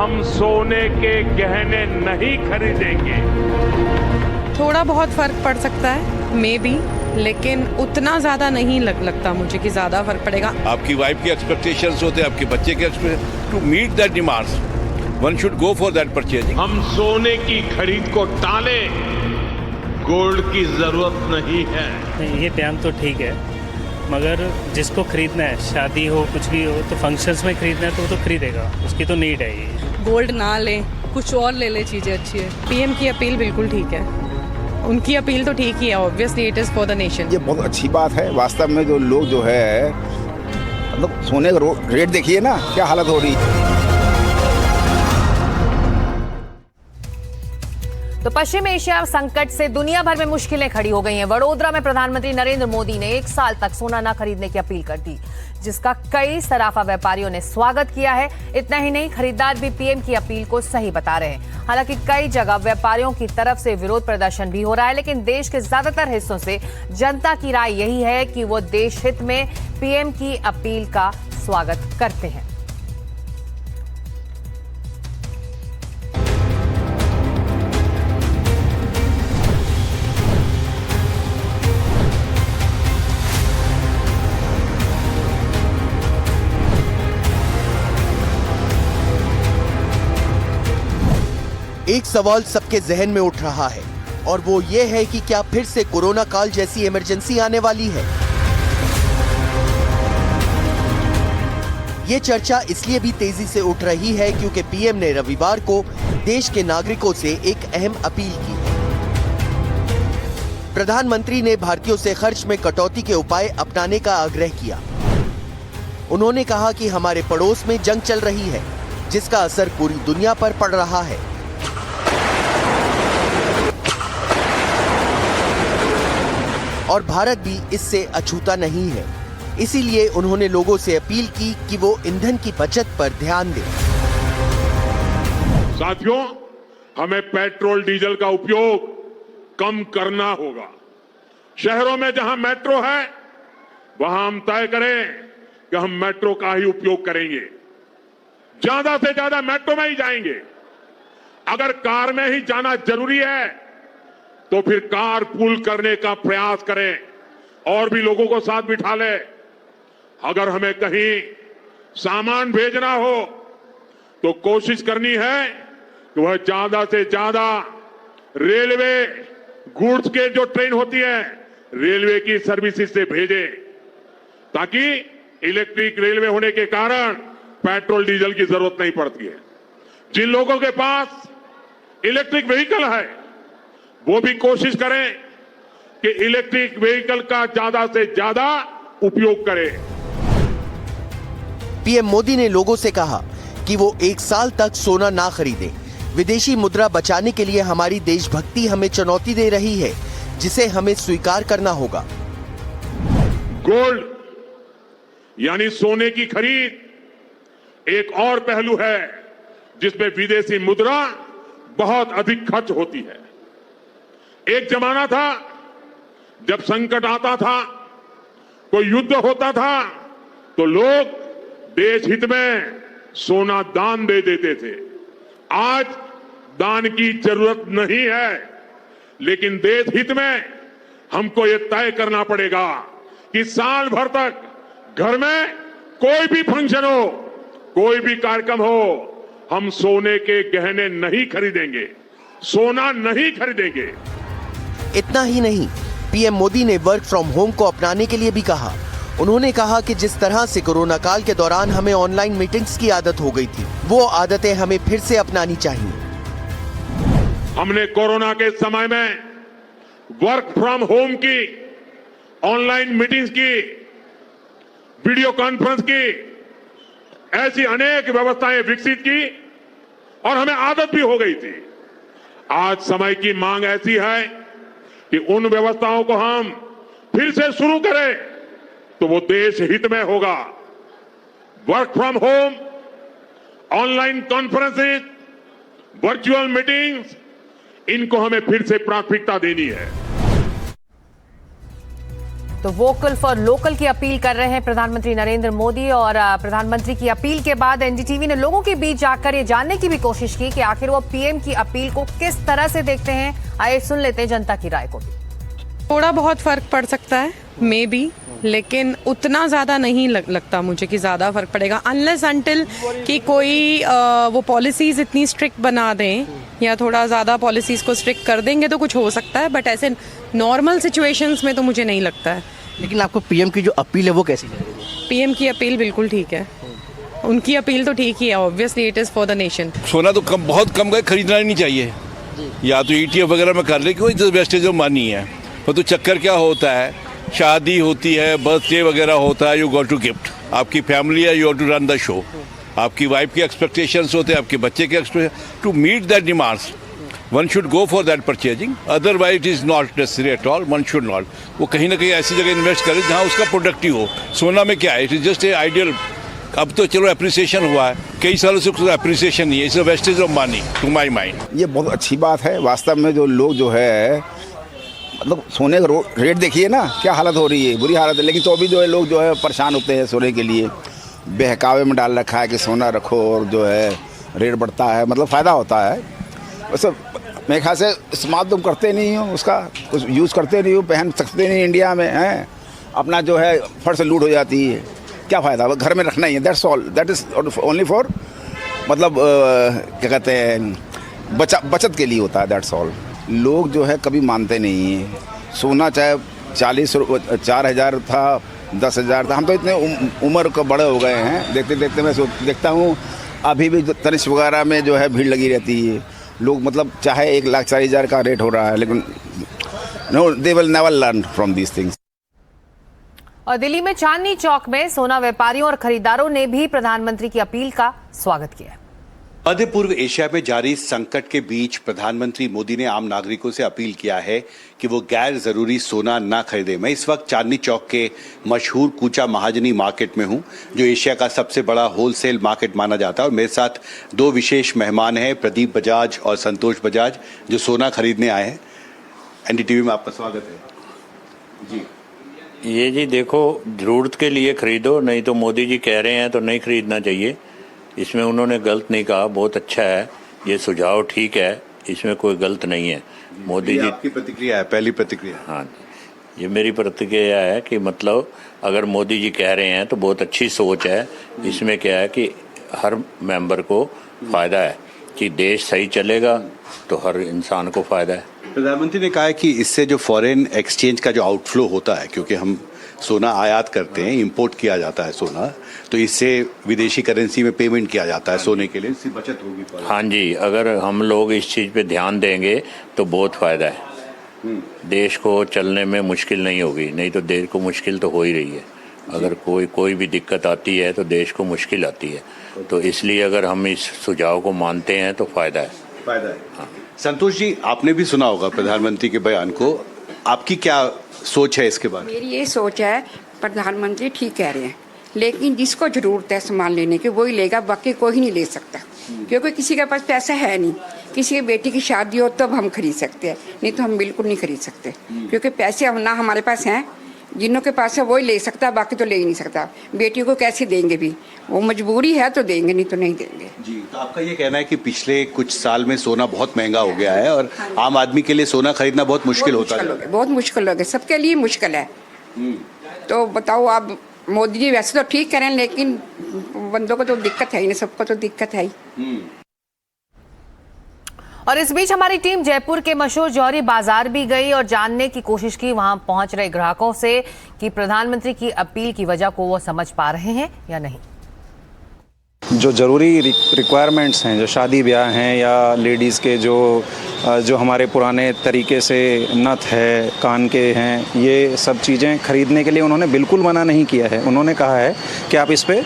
हम सोने के गहने नहीं खरीदेंगे। थोड़ा बहुत फर्क पड़ सकता है मे बी, लेकिन उतना ज्यादा नहीं लगता मुझे कि ज्यादा फर्क पड़ेगा। आपकी वाइफ के एक्सपेक्टेशंस होते हैं, आपके बच्चे के expectations, to meet that demands one should go for that purchasing. हम सोने की खरीद को टालें, गोल्ड की जरूरत नहीं है। ये बयान तो ठीक है, मगर जिसको खरीदना है, शादी हो कुछ भी हो, तो फंक्शंस में खरीदना है तो वो तो खरीदेगा, उसकी तो नीड है ये। गोल्ड ना ले, कुछ और ले ले, चीजें अच्छी है। पीएम की अपील बिल्कुल ठीक है, उनकी अपील तो ठीक ही है। Obviously it is for the nation. ये बहुत अच्छी बात है। वास्तव में जो लोग जो है, मतलब सोने का रेट देखिए ना क्या हालत हो रही है। तो पश्चिम एशिया संकट से दुनिया भर में मुश्किलें खड़ी हो गई हैं। वडोदरा में प्रधानमंत्री नरेंद्र मोदी ने 1 साल तक सोना न खरीदने की अपील कर दी, जिसका कई सराफा व्यापारियों ने स्वागत किया है। इतना ही नहीं, खरीदार भी पीएम की अपील को सही बता रहे हैं। हालांकि कई जगह व्यापारियों की तरफ से विरोध प्रदर्शन भी हो रहा है, लेकिन देश के ज्यादातर हिस्सों से जनता की राय यही है कि वो देश हित में पीएम की अपील का स्वागत करते हैं। एक सवाल सबके जहन में उठ रहा है और वो ये है कि क्या फिर से कोरोना काल जैसी इमरजेंसी आने वाली है। ये चर्चा इसलिए भी तेजी से उठ रही है क्योंकि पीएम ने रविवार को देश के नागरिकों से एक अहम अपील की। प्रधानमंत्री ने भारतीयों से खर्च में कटौती के उपाय अपनाने का आग्रह किया। उन्होंने कहा कि हमारे पड़ोस में जंग चल रही है, जिसका असर पूरी दुनिया पर पड़ रहा है। और भारत भी इससे अछूता नहीं है। इसीलिए उन्होंने लोगों से अपील की कि वो ईंधन की बचत पर ध्यान दें। साथियों, हमें पेट्रोल डीजल का उपयोग कम करना होगा। शहरों में जहां मेट्रो है, वहां हम तय करें कि हम मेट्रो का ही उपयोग करेंगे, ज्यादा से ज्यादा मेट्रो में ही जाएंगे। अगर कार में ही जाना जरूरी है तो फिर कार पूल करने का प्रयास करें और भी लोगों को साथ बिठा ले। अगर हमें कहीं सामान भेजना हो तो कोशिश करनी है कि वह ज्यादा से ज्यादा रेलवे गुड्स के जो ट्रेन होती है, रेलवे की सर्विसेज से भेजे, ताकि इलेक्ट्रिक रेलवे होने के कारण पेट्रोल डीजल की जरूरत नहीं पड़ती है। जिन लोगों के पास इलेक्ट्रिक व्हीकल है, वो भी कोशिश करें कि इलेक्ट्रिक व्हीकल का ज्यादा से ज्यादा उपयोग करें। पीएम मोदी ने लोगों से कहा कि वो 1 साल तक सोना ना खरीदें। विदेशी मुद्रा बचाने के लिए हमारी देशभक्ति हमें चुनौती दे रही है, जिसे हमें स्वीकार करना होगा। गोल्ड यानी सोने की खरीद एक और पहलू है जिसमें विदेशी मुद्रा बहुत अधिक खर्च होती है। एक जमाना था जब संकट आता था, कोई युद्ध होता था, तो लोग देश हित में सोना दान दे देते थे। आज दान की जरूरत नहीं है, लेकिन देश हित में हमको ये तय करना पड़ेगा कि साल भर तक घर में कोई भी फंक्शन हो, कोई भी कार्यक्रम हो, हम सोने के गहने नहीं खरीदेंगे, सोना नहीं खरीदेंगे। इतना ही नहीं, पीएम मोदी ने वर्क फ्रॉम होम को अपनाने के लिए भी कहा। उन्होंने कहा कि जिस तरह से कोरोना काल के दौरान हमें ऑनलाइन मीटिंग्स की आदत हो गई थी, वो आदतें हमें फिर से अपनानी चाहिए। हमने कोरोना के समय में वर्क फ्रॉम होम की, ऑनलाइन मीटिंग्स की, वीडियो कॉन्फ्रेंस की, ऐसी अनेक व्यवस्थाएं विकसित की और हमें आदत भी हो गई थी। आज समय की मांग ऐसी है कि उन व्यवस्थाओं को हम फिर से शुरू करें तो वो देश हित में होगा। Work from home, online conferences, virtual meetings, इनको हमें फिर से प्राथमिकता देनी है। तो वोकल फॉर लोकल की अपील कर रहे हैं प्रधानमंत्री नरेंद्र मोदी। और प्रधानमंत्री की अपील के बाद एनडीटीवी ने लोगों के बीच जाकर ये जानने की भी कोशिश की कि आखिर वो पीएम की अपील को किस तरह से देखते हैं। आइए सुन लेते हैं जनता की राय को भी। थोड़ा बहुत फर्क पड़ सकता है मे बी, लेकिन उतना ज़्यादा नहीं लगता मुझे कि ज़्यादा फर्क पड़ेगा, अनलेस अनटिल कि कोई वो पॉलिसीज़ इतनी स्ट्रिक्ट बना दें या थोड़ा ज़्यादा पॉलिसीज़ को स्ट्रिक्ट कर देंगे तो कुछ हो सकता है, बट ऐसे नॉर्मल सिचुएशंस में तो मुझे नहीं लगता है। लेकिन आपको पीएम की जो अपील है वो कैसी लग रही है? पीएम की अपील बिल्कुल ठीक है, उनकी अपील तो ठीक ही है, obviously it is for the nation. सोना तो कम, बहुत कम गए, खरीदना ही नहीं चाहिए। या तो ETF वगैरह में कर ले, क्योंकि वेस्टेज ऑफ मनी है। तो चक्कर क्या होता है, शादी होती है, बर्थडे वगैरह होता है, यू गॉट टू गिफ्ट, आपकी फैमिली है, you have to run the show, आपकी वाइफ की एक्सपेक्टेशंस होते हैं, आपके बच्चे के expectation, to meet that demands one should go for that purchasing, otherwise it is not necessary at all, one should not. वो कहीं ना कहीं ऐसी जगह इन्वेस्ट करे जहाँ उसका प्रोडक्टिव हो। सोना में क्या है, it is just a ideal. अब तो चलो अप्रिसिएशन हुआ है, कई सालों से कुछ अप्रिसिएशन नहीं है, it's a wastage of money to my mind. ये बहुत अच्छी बात है। वास्तव में जो लोग जो है मतलब सोने का रेट देखिए ना, क्या हालत हो रही है, बुरी हालत है। लेकिन तो भी जो है लोग जो है परेशान होते हैं सोने के लिए, बहकावे में डाल रखा है कि सोना रखो और जो है रेट बढ़ता है, मतलब फ़ायदा होता है। वैसे मेरे ख्याल से इस्तेमाल तुम करते नहीं हो, उसका कुछ यूज़ करते नहीं हो, पहन सकते नहीं इंडिया में हैं, अपना जो है फट से लूट हो जाती है, क्या फ़ायदा, घर में रखना ही है, that's all, that is only for मतलब क्या कहते हैं बचत के लिए होता है, दैट्स ऑल। लोग जो है कभी मानते नहीं हैं। सोना चाहे 4,000 था, 10,000 था, हम तो इतने उम्र को बड़े हो गए हैं, देखते देखते मैं देखता हूँ अभी भी तनिष्क वगैरह में जो है भीड़ लगी रहती है। लोग मतलब चाहे 1,40,000 का रेट हो रहा है, लेकिन no, they will never learn from these things. और दिल्ली में चांदनी चौक में सोना व्यापारियों और खरीदारों ने भी प्रधानमंत्री की अपील का स्वागत किया। मध्य पूर्व एशिया में जारी संकट के बीच प्रधानमंत्री मोदी ने आम नागरिकों से अपील किया है कि वो गैर जरूरी सोना ना खरीदें। मैं इस वक्त चांदनी चौक के मशहूर कूचा महाजनी मार्केट में हूं, जो एशिया का सबसे बड़ा होलसेल मार्केट माना जाता है। और मेरे साथ दो विशेष मेहमान हैं, प्रदीप बजाज और संतोष बजाज, जो सोना खरीदने आए हैं। एनडीटीवी में आपका स्वागत है जी। ये जी देखो, जरूरत के लिए खरीदो, नहीं तो मोदी जी कह रहे हैं तो नहीं खरीदना चाहिए। इसमें उन्होंने गलत नहीं कहा, बहुत अच्छा है, ये सुझाव ठीक है, इसमें कोई गलत नहीं है। मोदी जी, आपकी प्रतिक्रिया है, पहली प्रतिक्रिया? हाँ, ये मेरी प्रतिक्रिया है कि मतलब अगर मोदी जी कह रहे हैं तो बहुत अच्छी सोच है। इसमें क्या है कि हर मेंबर को फ़ायदा है, कि देश सही चलेगा तो हर इंसान को फ़ायदा है। प्रधानमंत्री ने कहा है कि इससे जो फॉरेन एक्सचेंज का जो आउटफ्लो होता है, क्योंकि हम सोना आयात करते हैं, इंपोर्ट किया जाता है सोना, तो इससे विदेशी करेंसी में पेमेंट किया जाता है सोने के लिए, इससे बचत होगी। हाँ जी, अगर हम लोग इस चीज़ पे ध्यान देंगे तो बहुत फ़ायदा है। देश को चलने में मुश्किल नहीं होगी, नहीं तो देश को मुश्किल तो हो ही रही है। अगर कोई भी दिक्कत आती है तो देश को मुश्किल आती है, तो इसलिए अगर हम इस सुझाव को मानते हैं तो फ़ायदा है। हाँ। संतोष जी, आपने भी सुना होगा प्रधानमंत्री के बयान को, आपकी क्या सोच है इसके बारे में? मेरी ये सोच है, प्रधानमंत्री ठीक कह रहे हैं, लेकिन जिसको जरूरत है सामान लेने की वही लेगा, बाकी कोई नहीं ले सकता, क्योंकि किसी के पास पैसा है नहीं। किसी की बेटी की शादी हो तब हम खरीद सकते हैं, नहीं तो हम बिल्कुल नहीं खरीद सकते, क्योंकि पैसे हम ना हमारे पास हैं, जिनों के पास है वही ले सकता, बाकी तो ले ही नहीं सकता। बेटी को कैसे देंगे भी, वो मजबूरी है तो देंगे, नहीं तो नहीं देंगे जी। तो आपका ये कहना है कि पिछले कुछ साल में सोना बहुत महंगा हो गया है और आम आदमी के लिए सोना खरीदना बहुत मुश्किल होता है। बहुत मुश्किल हो गया, सबके लिए मुश्किल है। तो बताओ, आप मोदी जी वैसे तो ठीक करें, लेकिन बंदों को तो दिक्कत है ही नहीं, सबको तो दिक्कत है ही। और इस बीच हमारी टीम जयपुर के मशहूर जौहरी बाजार भी गई और जानने की कोशिश की वहां पहुंच रहे ग्राहकों से कि प्रधानमंत्री की अपील की वजह को वो समझ पा रहे हैं या नहीं। जो ज़रूरी रिक्वायरमेंट्स हैं, जो शादी ब्याह हैं या लेडीज़ के जो हमारे पुराने तरीके से नथ है, कान के हैं, ये सब चीज़ें खरीदने के लिए उन्होंने बिल्कुल मना नहीं किया है। उन्होंने कहा है कि आप इस पे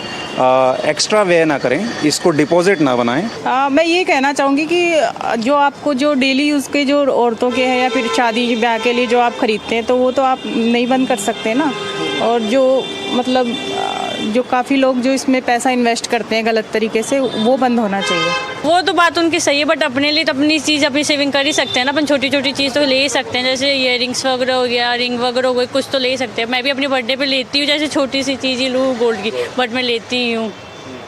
एक्स्ट्रा व्यय ना करें, इसको डिपॉजिट ना बनाएं। मैं ये कहना चाहूँगी कि जो आपको जो डेली यूज़ के जो औरतों के हैं या फिर शादी ब्याह के लिए जो आप ख़रीदते हैं, तो वो तो आप नहीं बंद कर सकते ना। और जो मतलब जो काफ़ी लोग जो इसमें पैसा इन्वेस्ट करते हैं गलत तरीके से, वो बंद होना चाहिए। वो तो बात उनकी सही है, बट अपने लिए तो अपनी चीज़ अपनी सेविंग कर ही सकते हैं ना। अपन छोटी छोटी चीज़ तो ले ही सकते हैं, जैसे ईयरिंग्स वगैरह हो गया, रिंग वगैरह हो गई, कुछ तो ले ही सकते हैं। मैं भी अपनी बर्थडे पे लेती हूँ, जैसे छोटी सी चीज़ ही लूँ गोल्ड की, बट मैं लेती ही हूँ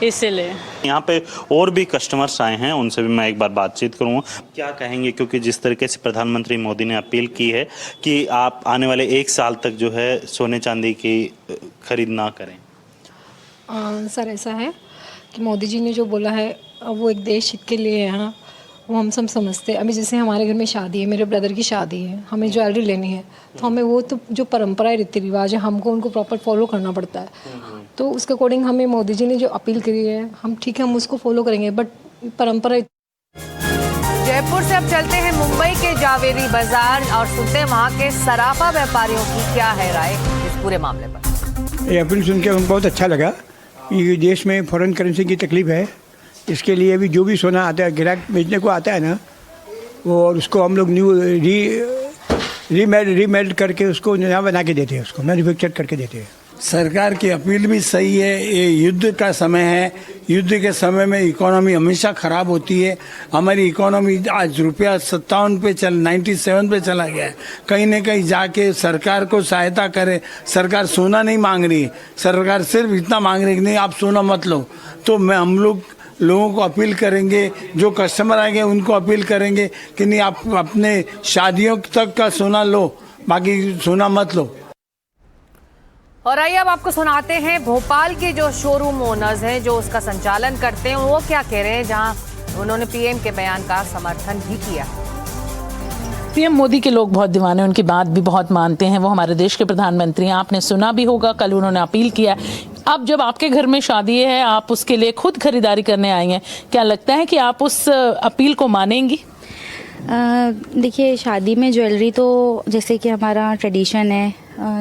इसलिए। यहाँ पे और भी कस्टमर्स आए हैं, उनसे भी मैं एक बार बातचीत करूँगा। क्या कहेंगे, क्योंकि जिस तरीके से प्रधानमंत्री मोदी ने अपील की है कि आप आने वाले 1 साल तक जो है सोने चांदी की खरीद ना करें। सर ऐसा है कि मोदी जी ने जो बोला है वो एक देश हित के लिए है, हाँ, वो हम सब समझते हैं। अभी जैसे हमारे घर में शादी है, मेरे ब्रदर की शादी है, हमें ज्वेलरी लेनी है, तो हमें वो तो जो परंपरा रीति रिवाज है हमको उनको प्रॉपर फॉलो करना पड़ता है। तो उसके अकॉर्डिंग हमें मोदी जी ने जो अपील करी है, हम ठीक है हम उसको फॉलो करेंगे, बट परंपरा। जयपुर से अब चलते हैं मुंबई के जावेरी बाजार और सुनते हैं वहाँ के सराफा व्यापारियों की क्या है राय इस पूरे मामले पर। ये अपील सुन के हमें बहुत अच्छा लगा। ये देश में फॉरेन करेंसी की तकलीफ है, इसके लिए भी जो भी सोना आता है ग्राहक बेचने को आता है ना, वो और उसको हम लोग न्यू रीमेल्ट करके उसको नया बना के देते हैं, उसको मैन्युफैक्चर करके देते हैं। सरकार की अपील भी सही है। ये युद्ध का समय है, युद्ध के समय में इकोनॉमी हमेशा ख़राब होती है। हमारी इकोनॉमी आज रुपया 57 पे 97 पे चला गया है। कहीं न कहीं जाके सरकार को सहायता करे। सरकार सोना नहीं मांग रही है, सरकार सिर्फ इतना मांग रही है कि नहीं आप सोना मत लो। तो हम लोगों को अपील करेंगे, जो कस्टमर आएंगे उनको अपील करेंगे कि नहीं आप अपने शादियों तक का सोना लो, बाकी सोना मत लो। और आइए अब आपको सुनाते हैं भोपाल के जो शोरूम ओनर्स हैं, जो उसका संचालन करते हैं, वो क्या कह रहे हैं, जहां उन्होंने पीएम के बयान का समर्थन भी किया। पीएम मोदी के लोग बहुत दीवाने, उनकी बात भी बहुत मानते हैं। वो हमारे देश के प्रधानमंत्री हैं, आपने सुना भी होगा, कल उन्होंने अपील किया। अब जब आपके घर में शादी है, आप उसके लिए खुद खरीदारी करने आई हैं, क्या लगता है कि आप उस अपील को मानेंगी? देखिए, शादी में ज्वेलरी तो जैसे कि हमारा ट्रेडिशन है,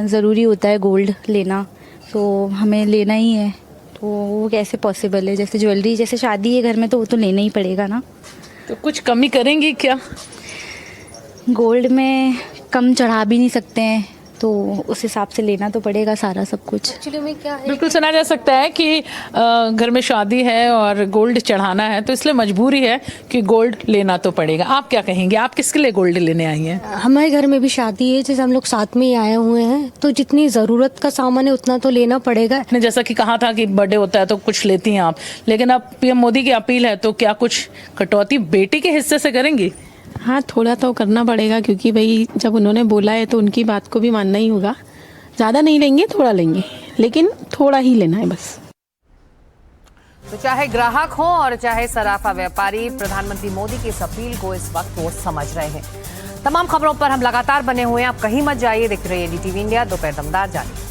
ज़रूरी होता है गोल्ड लेना, तो हमें लेना ही है। तो वो कैसे पॉसिबल है, जैसे ज्वेलरी जैसे शादी है घर में तो वो तो लेना ही पड़ेगा ना। तो कुछ कमी करेंगी क्या? गोल्ड में कम चढ़ा भी नहीं सकते हैं, तो उस हिसाब से लेना तो पड़ेगा सारा सब कुछ। एक्चुअली में क्या है, बिल्कुल सुना जा सकता है कि घर में शादी है और गोल्ड चढ़ाना है, तो इसलिए मजबूरी है कि गोल्ड लेना तो पड़ेगा। आप क्या कहेंगे, आप किसके लिए गोल्ड लेने आई हैं? हमारे घर में भी शादी है, जैसे हम लोग साथ में ही आए हुए हैं, तो जितनी ज़रूरत का सामान है उतना तो लेना पड़ेगा। जैसा कि कहा था कि बर्थडे होता है तो कुछ लेती हैं आप, लेकिन अब पीएम मोदी की अपील है, तो क्या कुछ कटौती बेटी के हिस्से से करेंगी? हाँ, थोड़ा तो करना पड़ेगा, क्योंकि भाई जब उन्होंने बोला है तो उनकी बात को भी मानना ही होगा। ज़्यादा नहीं लेंगे, थोड़ा लेंगे, लेकिन थोड़ा ही लेना है बस। तो चाहे ग्राहक हो और चाहे सराफा व्यापारी, प्रधानमंत्री मोदी की इस अपील को इस वक्त वो समझ रहे हैं। तमाम खबरों पर हम लगातार बने हुए हैं, आप कहीं मत जाइए। देख रहे हैं एनडीटीवी इंडिया, दोपहर दमदार जारी।